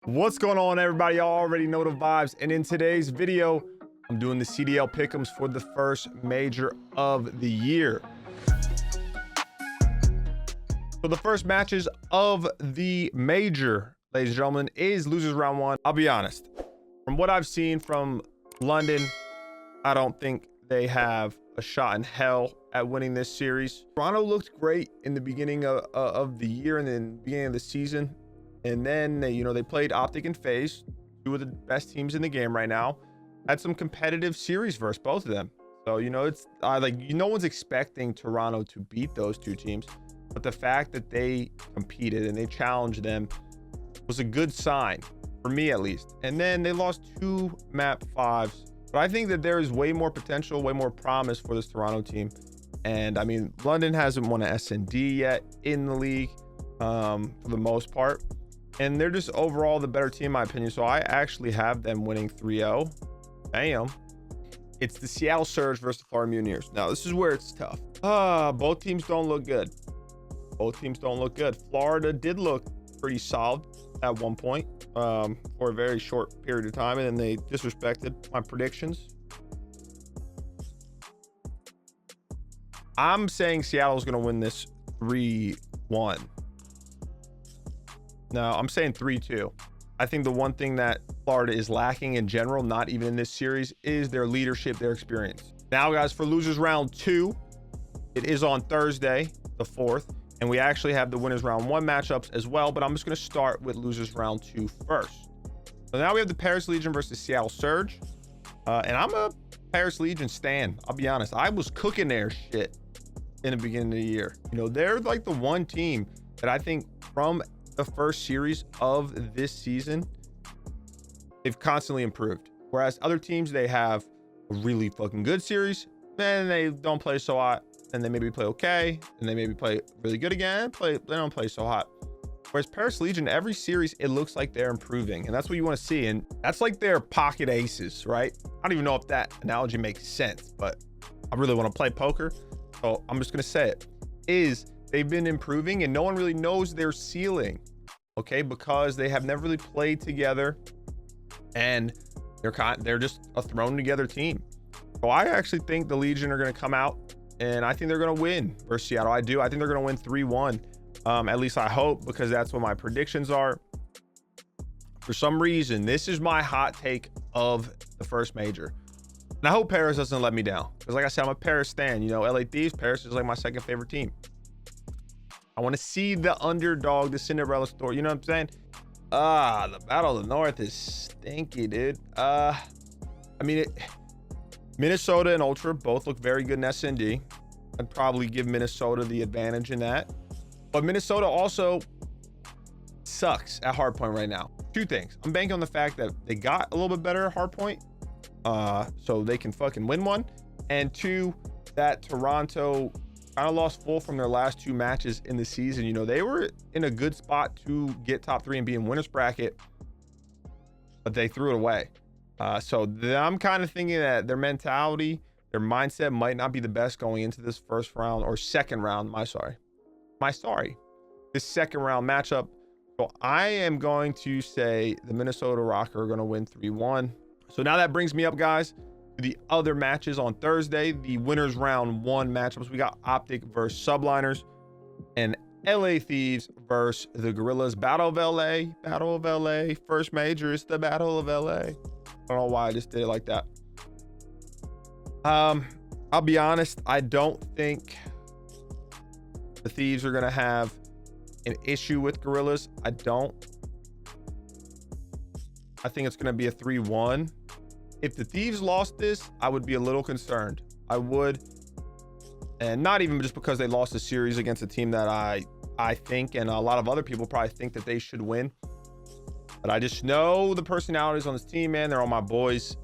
What's going on, everybody? Y'all already know the vibes, and in today's video I'm doing the CDL pick'ems for the first major of the year. So the first matches of the major, ladies and gentlemen, is losers round one. I'll be honest, from what I've seen from London, I don't think they have a shot in hell at winning this series. Toronto looked great in the beginning of the year and then beginning of the season. And then they played OpTic and Faze, two of the best teams in the game right now. Had some competitive series versus both of them. So it's no one's expecting Toronto to beat those two teams, but the fact that they competed and they challenged them was a good sign for me, at least. And then they lost two map 5s, but I think that there is way more potential, way more promise for this Toronto team. And I mean, London hasn't won an S&D yet in the league for the most part. And they're just overall the better team, in my opinion. So I actually have them winning 3-0. Bam. It's the Seattle Surge versus the Florida Mutineers. Now, this is where it's tough. Both teams don't look good. Both teams don't look good. Florida did look pretty solid at one point for a very short period of time, and then they disrespected my predictions. I'm saying Seattle's going to win this 3-1. No, I'm saying 3-2. I think the one thing that Florida is lacking in general, not even in this series, is their leadership, their experience. Now, guys, for losers round 2, it is on Thursday, the 4th, and we actually have the winners round 1 matchups as well, but I'm just going to start with losers round 2 first. So now we have the Paris Legion versus Seattle Surge, and I'm a Paris Legion stan. I'll be honest, I was cooking their shit in the beginning of the year. They're like the one team that I think from the first series of this season, they've constantly improved. Whereas other teams, they have a really fucking good series, then they don't play so hot, and they maybe play okay, and they maybe play really good again, they don't play so hot. Whereas Paris Legion, every series, it looks like they're improving, and that's what you want to see. And that's like their pocket aces, right? I don't even know if that analogy makes sense, but I really want to play poker, so I'm just gonna say it. They've been improving, and no one really knows their ceiling, okay? Because they have never really played together, and they're just a thrown together team. So I actually think the Legion are going to come out, and I think they're going to win versus Seattle. I do. I think they're going to win 3-1. At least I hope, because that's what my predictions are. For some reason, this is my hot take of the first major. And I hope Paris doesn't let me down, because like I said, I'm a Paris stan. LA Thieves, Paris is like my second favorite team. I want to see the underdog, the Cinderella story. You know what I'm saying? The Battle of the North is stinky, dude. Minnesota and Ultra both look very good in S&D. I'd probably give Minnesota the advantage in that. But Minnesota also sucks at hardpoint right now. Two things. I'm banking on the fact that they got a little bit better at hardpoint, so they can fucking win one. And two, that Toronto kind of lost full from their last 2 matches in the season. They were in a good spot to get top 3 and be in winners bracket, but they threw it away. So I'm kind of thinking that their mentality, their mindset might not be the best going into this first round or second round. This second round matchup. So I am going to say the Minnesota Rocker are going to win 3-1. So now that brings me up, guys, the other matches on Thursday, the winners round 1 matchups. We got OpTic versus Subliners, and LA Thieves versus the Gorillas. Battle of LA. First major is the Battle of LA. I don't know why I just did it like that. I'll be honest, I don't think the Thieves are gonna have an issue with Gorillas. I think it's gonna be a 3-1. If the Thieves lost this, I would be a little concerned. I would. And not even just because they lost a series against a team that I think, and a lot of other people probably think that they should win. But I just know the personalities on this team, man. They're all my boys.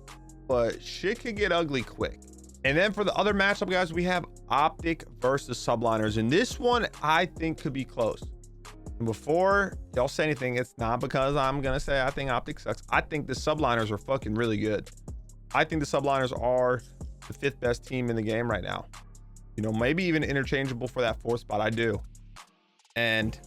But shit could get ugly quick. And then for the other matchup, guys, we have OpTic versus Subliners. And this one, I think, could be close. And before y'all say anything, it's not because I'm going to say I think OpTic sucks. I think the Subliners are fucking really good. I think the Subliners are the 5th best team in the game right now. Maybe even interchangeable for that 4th spot. I do. And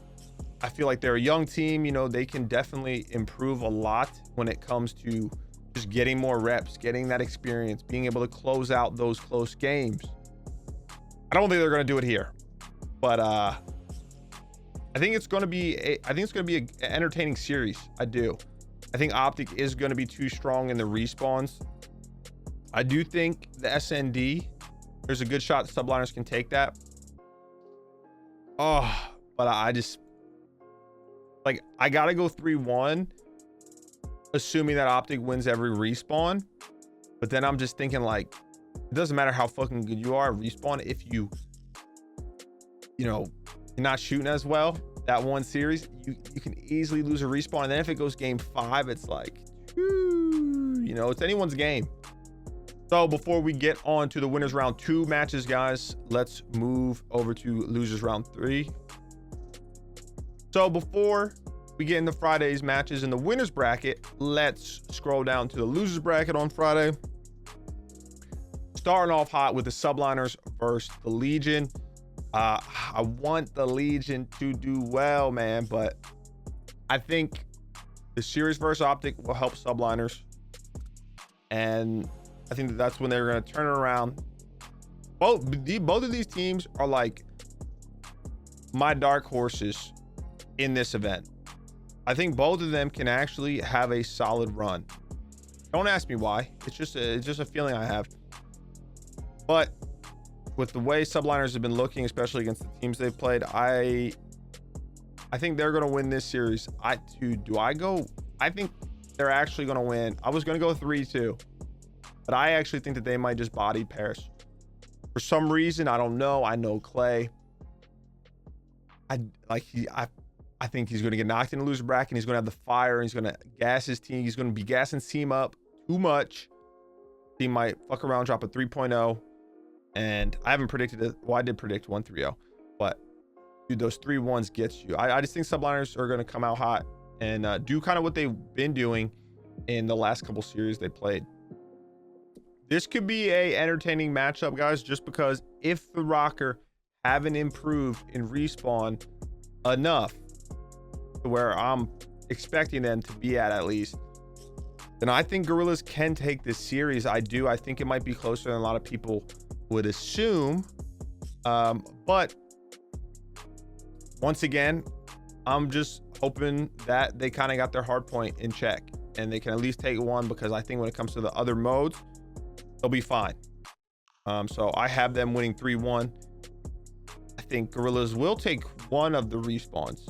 I feel like they're a young team. You know, they can definitely improve a lot when it comes to just getting more reps, getting that experience, being able to close out those close games. I don't think they're going to do it here, but I think it's going to be an entertaining series. I do. I think OpTic is going to be too strong in the respawns. I do think the SND, there's a good shot the Subliners can take that. Oh, but I just, like, I got to go 3-1, assuming that OpTic wins every respawn. But then I'm just thinking, like, it doesn't matter how fucking good you are at respawn if you know, you're not shooting as well. That one series, you can easily lose a respawn. And then if it goes game 5, it's like, you know, it's anyone's game. So before we get on to the winners round 2 matches, guys, let's move over to losers round 3. So before we get into Friday's matches in the winners bracket, let's scroll down to the losers bracket on Friday. Starting off hot with the Subliners versus the Legion. I want the Legion to do well, man, but I think the series versus OpTic will help Subliners, and I think that's when they're going to turn it around. Both of these teams are like my dark horses in this event. I think both of them can actually have a solid run. Don't ask me why. It's just a feeling I have. But with the way Subliners have been looking, especially against the teams they've played, I think they're going to win this series. I think they're actually going to win. I was going to go 3-2, but I actually think that they might just body Paris for some reason. I don't know. I know Clay. I think he's going to get knocked in the loser bracket. And he's going to have the fire. And he's going to gas his team. He's going to be gassing team up too much. He might fuck around, drop a 3.0. And I haven't predicted it. Well, I did predict 1-3-0, but dude, those 3-1s gets you. I just think Subliners are going to come out hot and do kind of what they've been doing in the last couple series they played. This could be a entertaining matchup, guys, just because if the Rocker haven't improved in respawn enough to where I'm expecting them to be at least, then I think Gorillas can take this series. I think it might be closer than a lot of people would assume, but once again, I'm just hoping that they kind of got their hard point in check and they can at least take one, because I think when it comes to the other modes, they'll be fine. So I have them winning 3-1. I think Gorillas will take one of the respawns.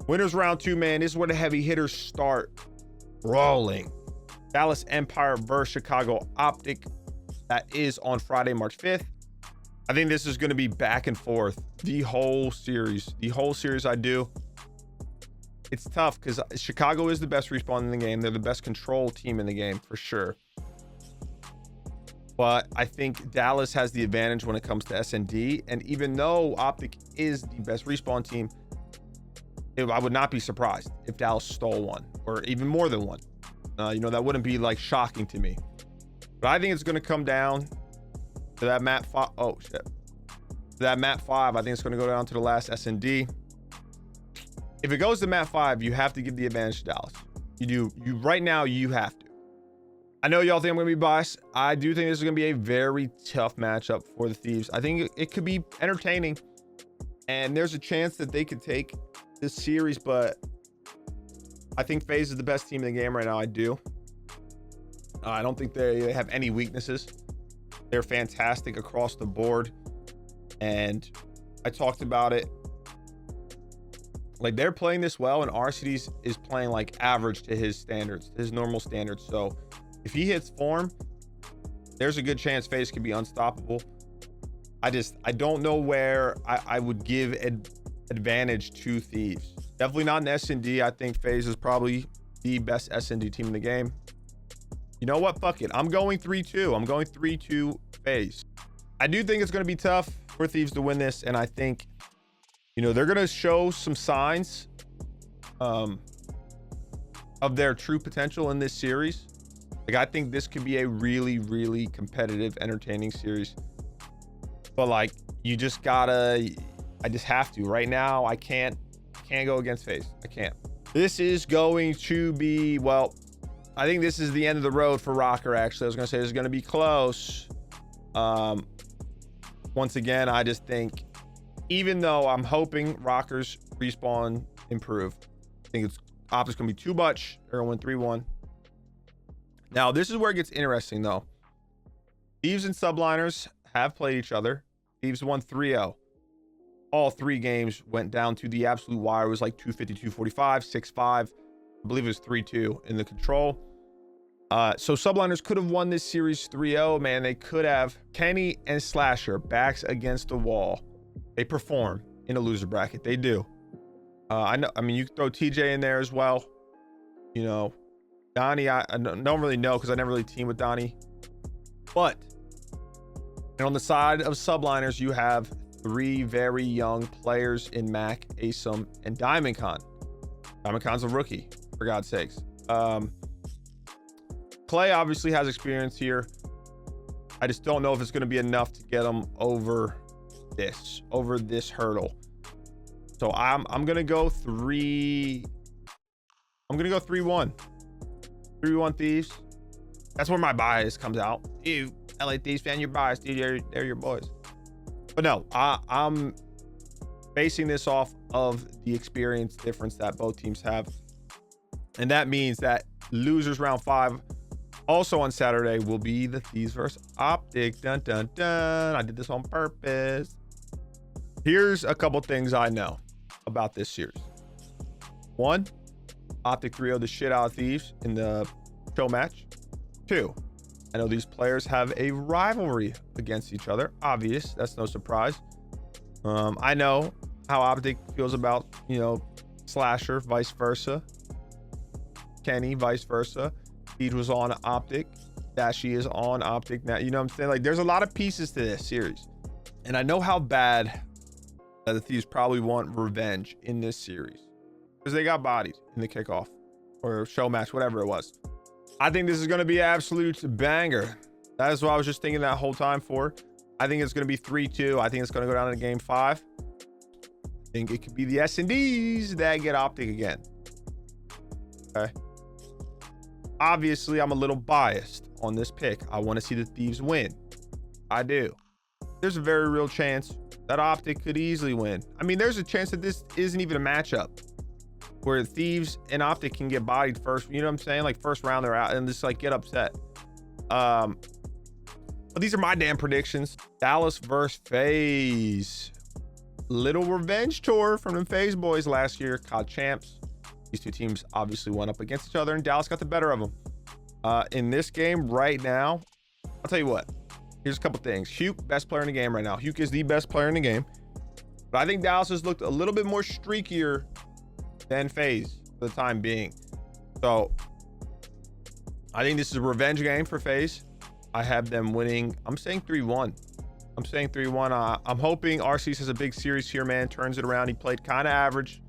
Winners round 2, man. This is where the heavy hitters start rolling. Dallas Empire versus Chicago OpTic. That is on Friday, March 5th. I think this is going to be back and forth the whole series. I do. It's tough because Chicago is the best respawn in the game. They're the best control team in the game for sure. But I think Dallas has the advantage when it comes to SND. And even though OpTic is the best respawn team, I would not be surprised if Dallas stole one or even more than one. You know, that wouldn't be like shocking to me. But I think it's going to come down to that map 5. Oh, shit. That map 5, I think it's going to go down to the last SND. If it goes to map 5, you have to give the advantage to Dallas. You do. Right now, you have to. I know y'all think I'm going to be biased. I do think this is going to be a very tough matchup for the Thieves. I think it could be entertaining. And there's a chance that they could take this series, but I think Faze is the best team in the game right now. I do. I don't think they have any weaknesses. They're fantastic across the board. And I talked about it. Like, they're playing this well, and RCD's is playing like average to his standards, his normal standards. So if he hits form, there's a good chance Faze could be unstoppable. I don't know where I would give advantage to Thieves. Definitely not an SND. I think Faze is probably the best SND team in the game. You know what? Fuck it. I'm going 3-2. I'm going 3-2 Faze. I do think it's going to be tough for Thieves to win this, and I think, you know, they're going to show some signs of their true potential in this series. Like, I think this could be a really, really competitive, entertaining series. But like, you just gotta, I just have to. Right now, I can't can't go against Faze. I can't. This is going to be, well, I think this is the end of the road for Rocker, actually. I was going to say it's going to be close. Once again, I just think, even though I'm hoping Rocker's respawn improve, I think it's OpTic's going to be too much. They're going to win 3-1. Now, this is where it gets interesting, though. Thieves and Subliners have played each other. Thieves won 3-0. All 3 games went down to the absolute wire. It was like 250, 245, 6-5. I believe it was 3-2 in the control. So Subliners could have won this series 3-0. Man, they could have. Kenny and Slasher, backs against the wall. They perform in a loser bracket. They do. I know. I mean, you can throw TJ in there as well. You know, Donnie, I don't really know because I never really teamed with Donnie. But, and on the side of Subliners, you have 3 very young players in Mac, Asim, and Diamond Con. Diamond Con's a rookie, for God's sakes. Clay obviously has experience here. I just don't know if it's going to be enough to get him over this hurdle. So I'm going to go 3. I'm going to go 3-1. 3-1 Thieves. That's where my bias comes out. Ew, LA Thieves fan, you're biased, dude. They're your boys. But no, I'm basing this off of the experience difference that both teams have. And that means that losers round 5, also on Saturday, will be the Thieves versus OpTic. Dun, dun, dun. I did this on purpose. Here's a couple things I know about this series. 1, OpTic 3-0 the shit out of Thieves in the show match. 2, I know these players have a rivalry against each other. Obvious, that's no surprise. I know how OpTic feels about, you know, Slasher, vice versa. Kenny, vice versa. Thieves was on OpTic. Dashy is on OpTic now. You know what I'm saying? Like, there's a lot of pieces to this series. And I know how bad the Thieves probably want revenge in this series, because they got bodied in the kickoff or show match, whatever it was. I think this is going to be an absolute banger. That is what I was just thinking that whole time for. I think it's going to be 3-2. I think it's going to go down to game 5. I think it could be the S&Ds that get OpTic again. Okay. Obviously, I'm a little biased on this pick. I want to see the Thieves win. I do. There's a very real chance that OpTic could easily win. I mean, there's a chance that this isn't even a matchup where Thieves and OpTic can get bodied first. You know what I'm saying? Like, first round they're out and just like get upset. But these are my damn predictions. Dallas versus Faze. Little revenge tour from the Faze boys last year. COD champs. These two teams obviously went up against each other and Dallas got the better of them. In this game right now, I'll tell you what. Here's a couple things. Huke, best player in the game right now. Huke is the best player in the game. But I think Dallas has looked a little bit more streakier than Faze for the time being. So I think this is a revenge game for Faze. I have them winning. I'm saying 3-1. I'm saying 3-1. I'm hoping RC has a big series here, man. Turns it around. He played kind of average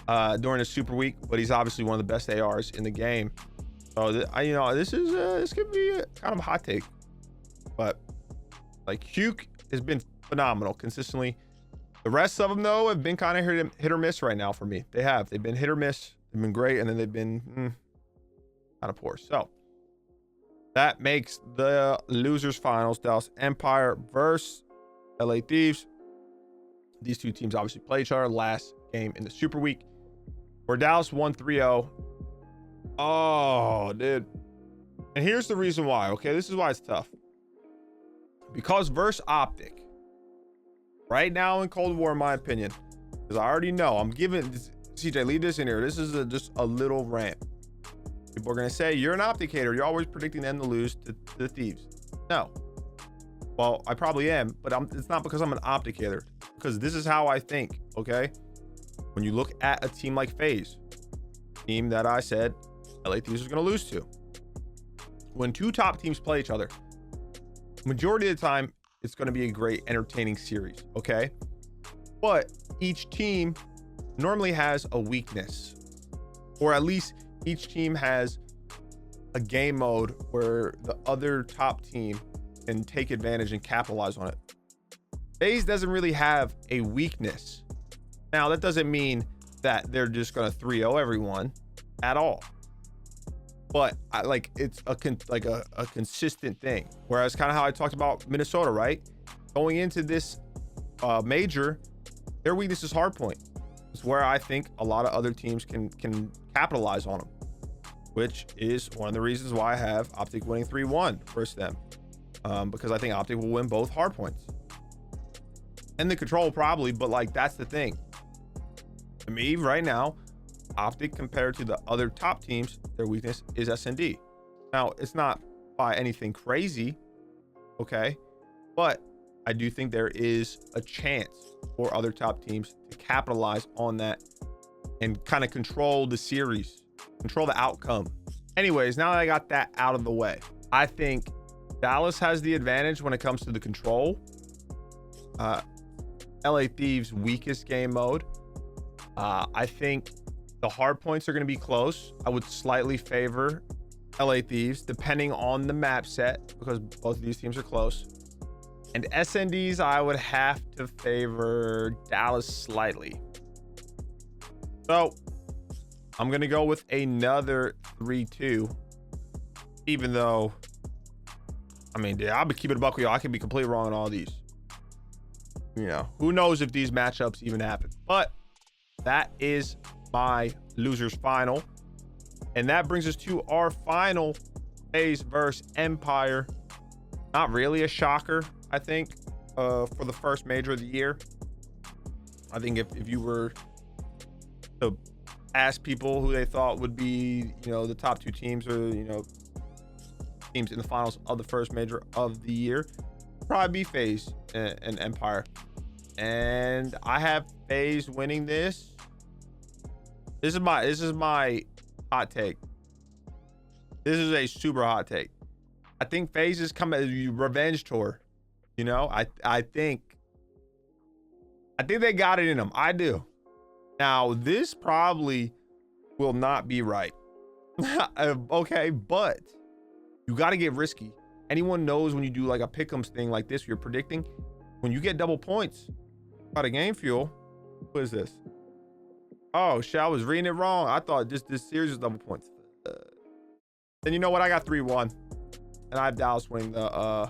during the Super Week, but he's obviously one of the best ARs in the game. So you know, this could be kind of a hot take. But like, Huke has been phenomenal consistently. The rest of them, though, have been kind of hit or miss right now for me. They've been hit or miss. They've been great, and then they've been kind of poor. So that makes the losers finals. Dallas Empire versus LA Thieves. These two teams obviously play each other last game in the Super Week, where Dallas won 3-0. Oh, dude. And here's the reason why. Okay, this is why it's tough. Because versus OpTic right now in Cold War, in my opinion, because I already know, I'm giving CJ, leave this in here. This is just a little rant. People are going to say, you're an OpTic hater. You're always predicting them to lose to the Thieves. No. Well, I probably am, but it's not because I'm an OpTic hater, because this is how I think, okay? When you look at a team like Faze, team that I said LA Thieves is going to lose to. When two top teams play each other, majority of the time, it's going to be a great, entertaining series, okay? But each team normally has a weakness, or at least each team has a game mode where the other top team can take advantage and capitalize on it. Faze doesn't really have a weakness. Now, that doesn't mean that they're just going to 3-0 everyone at all. But it's a consistent thing. Whereas kind of how I talked about Minnesota, right? Going into this major, their weakness is hardpoint. It's where I think a lot of other teams can capitalize on them, which is one of the reasons why I have OpTic winning 3-1 versus them, because I think OpTic will win both hardpoints and the control probably. But like, that's the thing. To me right now, OpTic compared to the other top teams, their weakness is SND. Now, it's not by anything crazy, okay, but I do think there is a chance for other top teams to capitalize on that and kind of control the series, control the outcome. Anyways, now that I got that out of the way, I think Dallas has the advantage when it comes to the control. LA Thieves' weakest game mode. I think the hard points are going to be close. I would slightly favor LA Thieves depending on the map set, because both of these teams are close. And SNDs, I would have to favor Dallas slightly. So I'm going to go with another 3-2, even though, I mean, I'll be keeping it a buck with y'all. I could be completely wrong on all these. You know, who knows if these matchups even happen. But that is my losers final. And that brings us to our final, Faze versus Empire. Not really a shocker, I think, for the first major of the year. I think if you were to ask people who they thought would be, you know, the top two teams, or, you know, teams in the finals of the first major of the year, probably be Faze and Empire. And I have Faze winning this. This is my hot take. This is a super hot take. I think Faze is coming as a revenge tour. You know, I think they got it in them. I do. Now, this probably will not be right. Okay, but you got to get risky. Anyone knows when you do like a pick'ems thing like this, you're predicting, when you get double points out of game fuel. What is this? Oh shit, I was reading it wrong. I thought this series was double points. Then you know what? I got 3-1, and I have Dallas winning the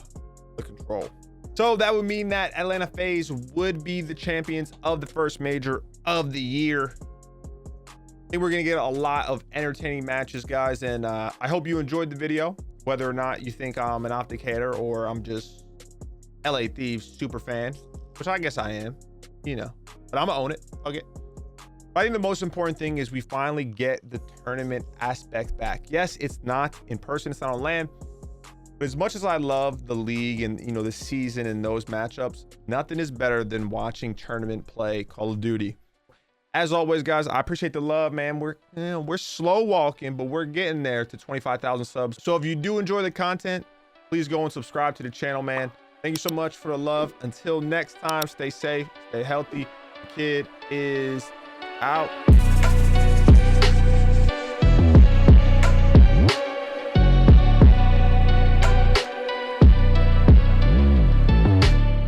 control. So that would mean that Atlanta Faze would be the champions of the first major of the year. I think we're gonna get a lot of entertaining matches, guys, and I hope you enjoyed the video. Whether or not you think I'm an OpTic hater or I'm just LA Thieves super fan, which I guess I am, you know, but I'm gonna own it. Okay. I think the most important thing is we finally get the tournament aspect back. Yes, it's not in person, it's not on LAN, but as much as I love the league and, you know, the season and those matchups, nothing is better than watching tournament play Call of Duty. As always, guys, I appreciate the love, man. We're slow walking, but we're getting there to 25,000 subs. So if you do enjoy the content, please go and subscribe to the channel, man. Thank you so much for the love. Until next time, stay safe, stay healthy. The kid is out.